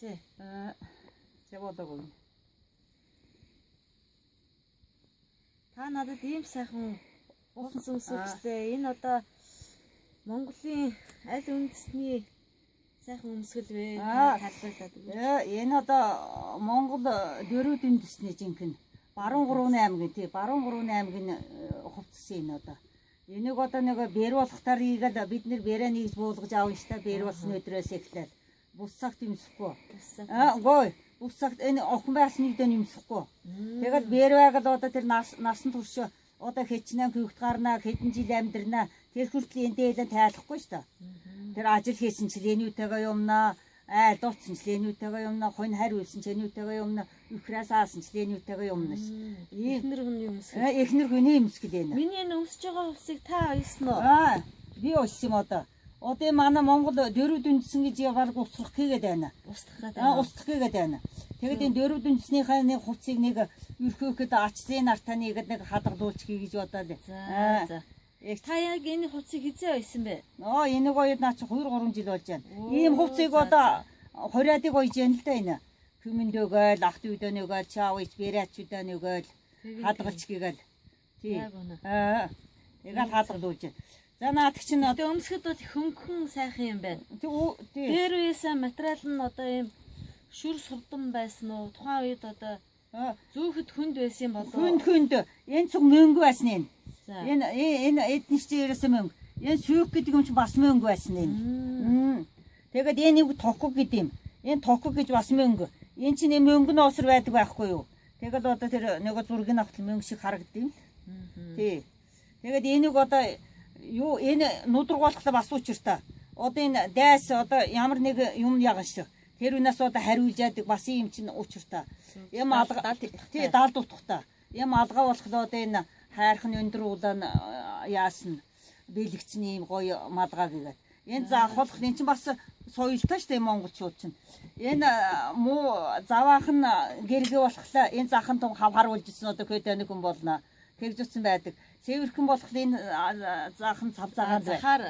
Лээ. Заводоогүй. Та надад ийм сайхан уулсан өсөжтэй. Энэ одоо Монголын аль үндэсний сайхан өмсгөл вэ? Тайлбарлаад. Энэ одоо Монгол дөрөв үндэсний жинхэнэ. Баруун 3 аймгийн тий, баруун 3 аймгийн хувцсан энэ одоо. Энийг одоо нэг бэр болохтаар ийгээд бид нэр бэрээ нэгж буулгаж авна ш та бэр болсон өдрөөс эхлээл. Бус цагт юмсахгүй. Гой. Бус цагт энэ охин байсныг дан юмсахгүй. Тэгээд бэр байгаад одоо тэр насан турш одоо хичнээн хөвгт гарнаа, хэдэн жил амьдрнаа. Тэр хүртэл энэ дээлэн тайлахгүй ш та. Тэр ажил хийсэн ч лэнүүтэйгээ юмнаа, айл дууцсан ч лэнүүтэйгээ юмнаа, хонь харь үйлсэн ч лэнүүтэйгээ юмнаа, үхрээс аасан ч лэнүүтэйгээ юмнаа ш. Эхнэр хүний өмсгөл. Эхнэр хүний өмсгөл энэ. Миний энэ өмсөж байгаа хувцсыг та ойлсон уу? Би ойлсон юм одоо. Одоо манай Монгол дөрөв үндэсэн гэж баг устгах гээд байна. Устгах гээд байна. Тэгээд энэ дөрөв үндэснийхээ нэг хувцсыг нэг өрхөөхөд ачсын артаа нэгэд нэг хадгалуулж хий гэж бодоод. За. Та яг энэ хувцсыг хизээ ойсон бэ? Энийг ойд наа чи 2-3 жил болж байна. Ийм хувцсыг одоо хориадыг ойж яана л да энэ. Хүмүндөгөөл, ахт үдөнөгөөл, чаавч бэрээчүүдээ нөгөөл хадгалж гээгээл. Тий. Эgal хадгалуулж. За наад чинь одоо өмсгөд бол хөнгөн сайхан юм байна. Дээр үеэсээ материал нь одоо ийм шүр сувдан байсан уу? Тухайн үед одоо зүүхэд хүнд байсан болов. Хүнд. Энэ цуг мөнгө байсан энэ. Энэ эднээс чи ерөөсөө мөнгө. Энэ сүйх гэдэг юм чи бас мөнгө байсан энэ. Тэгээд энийг тохог гэдэг юм. Энэ тохог гэж бас мөнгө. Энэ чинь мөнгө нь усар байдаг байхгүй юу? Тэгээд одоо тэр нөгөө зургийг авахт мөнгө шиг харагдав юм. Тий. Тэгээд энийг одоо юу энэ нудрагуулахлаа бас учиртай. Одоо энэ дайс одоо ямар нэг юм ягаш. Тэр үнээс одоо хариулж яадаг бас юм чинь учиртай. Юм алга тий даалд утгатай. Юм алга болохлоо одоо энэ хайрхан өндөр улаан яасан бэлэгчний юм гоё малгай гэдэг. Энэ заахуулах энэ чинь бас соёлтой шүү дээ монголчууд чинь. Энэ муу заваахан гэргээ болохлаа энэ захан том хавхаруулж ирсэн одоо хөдөө нэг хүн болно. Тэгж утсан байдаг. Цэвэрхэн болох энэ захан цавцаагаан захаар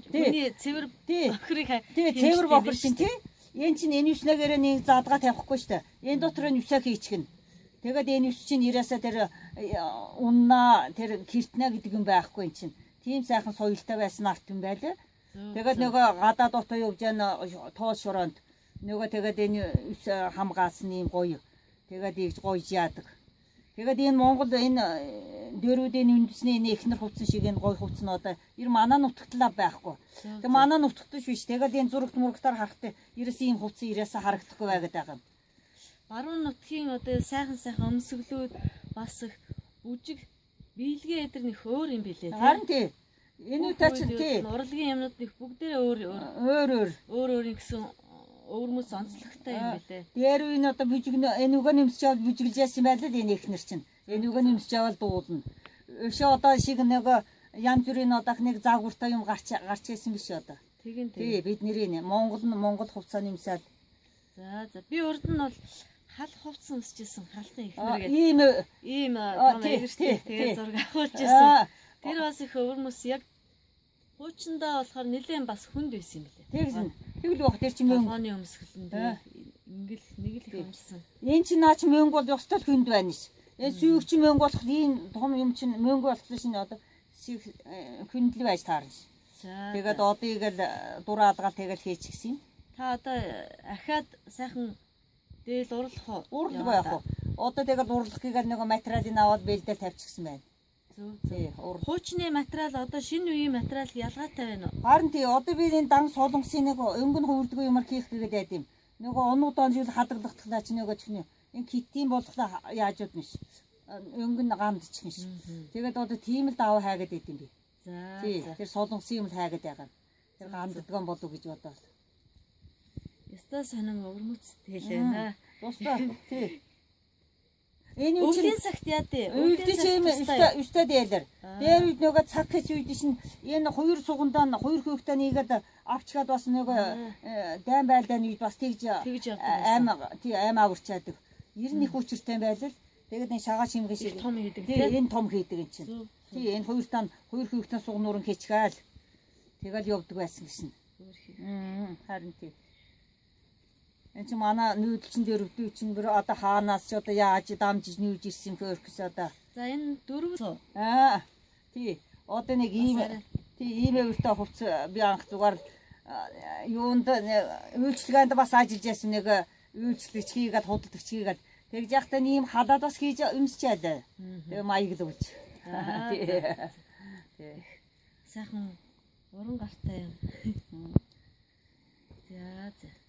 хүний цэвэр бохрыг тий цэвэр бохор чинь тий энэ чинь энэ юснагаараа нэг задгаа тавихгүй шүү дээ. Энэ дотор нь юсаа хийчихнэ. Тэгээд энэ юс чинь ирээсээ тэр уннаа тэр киртнэ гэдэг юм байхгүй энэ чинь. Тийм сайхан соёлтой байсан арт юм байлаа. Тэгээд нөгөө гадаад утаа явж яана тоос шороонд нөгөө тэгээд энэ юс хамгаалсан юм гоё. Тэгээд ийж гоёж яадаг. Тэгээд энэ Монгол энэ дөрүүдийн үндэсний энэ эхнэр хувцсан шиг энэ гоё хувцс нь одоо ер манаа нутагтлаа байхгүй. Тэгээд манаа нутагтш биш. Тэгээд энэ зурагт мурагтаар харахтай ерөөс ийм хувцсан ирээсээ харагдахгүй байгаад байгаа юм. Баруун нутгийн одоо сайхан өмсгөлүүд бас их үжиг биелгээ эдэр нөх өөр юм билээ. Харин тий. Энэ үтэ чинь тий. Урлагийн юмнууд нөх бүгдээ өөр гэсэн өвөрмөс онцлогтой юм билээ. Дээр үе нь одоо бүжигнэ энэ үгэн нэмсч авал бүжиглж яасан байлаа л энэ ихнэр чинь. Энэ үгэн нэмсч авал дуулна. Өшөө одоо шиг нэг янз бүрийн одоох нэг заагууртай юм гарч ирсэн биш одоо. Тий бид нэрийн Монгол хувцас нэмсээд. За би урд нь бол хал хувцсан өсчихсэн халхан ихнэр гэдэг. Ийм том эгэртэй тэгээд зураг авуулж ирсэн. Тэр бас их өвөрмөс яг хуучиндаа болохоор нэлээд бас хүнд байсан юм билээ. Тэгсэн. Тэгвэл баг тэр чинь мөнгө оны өмсгөлөнд ингээл нэг л их өмссөн. Энэ чинь наа чи мөнгө бол ёстой л хүнд байна ш. Энэ сүйг чи мөнгө болох ийм том юм чинь мөнгө болох шин одоо хүндэл байж таарна ш. Тэгээд одыг л дураалгаал тэгэл хийж гисэн юм. Та одоо ахаад сайхан дээл урлах уу? Урлах байх уу? Одоо тэгээд урлах гэгээл нэг материалыг аваад бэлдэл тавьчихсан байна. Тий. Хуучны материал одоо шинэ үеийн материал ялгаатай байна уу? Харин тий. Одоо би энэ дан солонгосын нэг өнгөн хөвөрдгөө юмар хийх гээд байд юм. Нөгөө онуудаа жил хадгалахдаа ч нөгөө чихний энэ китийн болохлаа яаж удна ш. Өнгөн гамдчихна ш. Тэгээд одоо тийм л даваа хайгаад байд юм би. За. Тий. Тэр солонгосын юм л хайгаад байгаа. Тэр гамддган болов гэж бодоод. Ястаа сонин өвөрмөцтэй л байна. Тусдаа тий. Энэ үеийн цагт яа дээ. Өвдөж юм өстой дээлэр. Дээр үед нөгөө цаг хэч үед шин энэ хоёр сугандаа хоёр хөөхтэй нэгээд авчгаад бас нөгөө дайм байлдаа нэг бас тэгж аим аварчаадаг. 91 хүчтэй байлаа. Тэгээд энэ шагаа шимгэн шиг том хийдэг тий. Энэ том хийдэг энэ чинь. Тий энэ хоёр хөөхтэй сугнуурын хичгээл тэгэл явдаг байсан гэсэн. Харин тий. Энэ чи манай нүүдэлчин дээр өвдөв чинь бүр одоо хаанаас ч одоо яаж дамжиж нүүж ирсэн хөрхс одоо. За энэ дөрөв. Тий. Одоо нэг ийм өвөлтэй хувц би анх зүгээр юунд үйлчлэгэнд бас ажиллаж яасан нэг үйлчлэгч хийгээд худалдагч хийгээд тэгж яхтаа ийм халаад бас хийж өмсчээд. Тэгээ маяглуулж. Тий. Сайхан уран гартай юм. За.